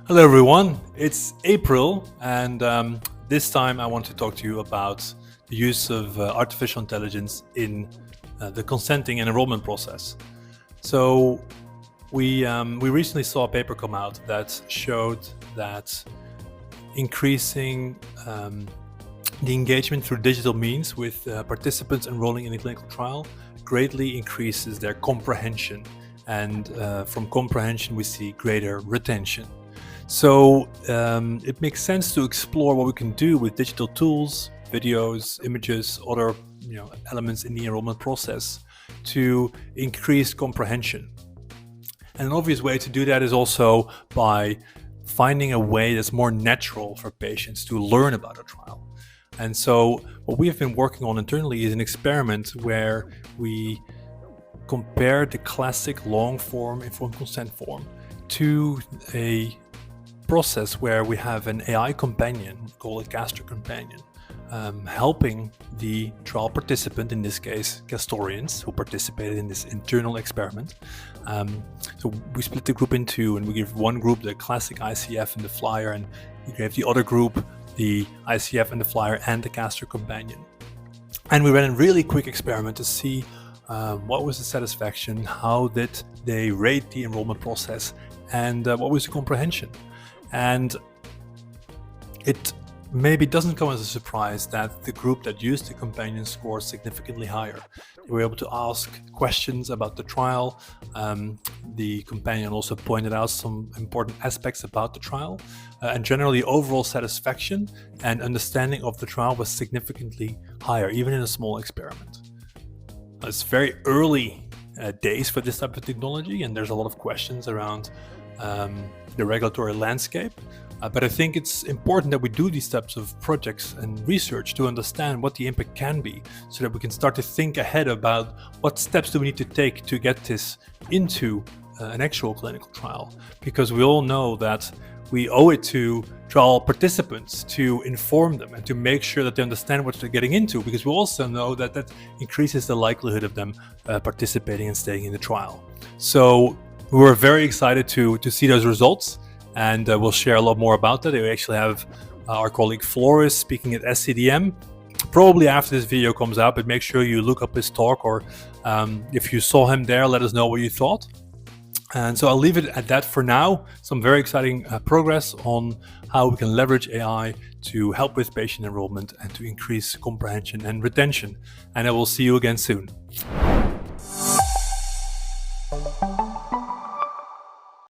Hello everyone, it's April and this time I want to talk to you about the use of artificial intelligence in the consenting and enrollment process. So we recently saw a paper come out that showed that increasing the engagement through digital means with participants enrolling in a clinical trial greatly increases their comprehension, and from comprehension we see greater retention. So it makes sense to explore what we can do with digital tools, videos, images, other elements in the enrollment process to increase comprehension. And an obvious way to do that is also by finding a way that's more natural for patients to learn about a trial. And so what we have been working on internally is an experiment where we compare the classic long form informed consent form to a process where we have an AI companion, we call it Castor Companion, helping the trial participant, in this case Castorians who participated in this internal experiment. So we split the group in two, and we give one group the classic ICF and the flyer, and we gave the other group the ICF and the flyer and the Castor Companion. And we ran a really quick experiment to see what was the satisfaction, how did they rate the enrollment process, and what was the comprehension. And it maybe doesn't come as a surprise that the group that used the companion scored significantly higher. They were able to ask questions about the trial. The companion also pointed out some important aspects about the trial, and generally overall satisfaction and understanding of the trial was significantly higher, even in a small experiment. It's very early days for this type of technology, and there's a lot of questions around the regulatory landscape. But I think it's important that we do these types of projects and research to understand what the impact can be, so that we can start to think ahead about what steps do we need to take to get this into an actual clinical trial. Because we all know that we owe it to trial participants to inform them and to make sure that they understand what they're getting into, because we also know that that increases the likelihood of them participating and staying in the trial. So we were very excited to see those results, and we'll share a lot more about that. We actually have our colleague Floris speaking at SCDM probably after this video comes out, but make sure you look up his talk, or if you saw him there, let us know what you thought. And so I'll leave it at that for now. Some very exciting progress on how we can leverage AI to help with patient enrollment and to increase comprehension and retention. And I will see you again soon.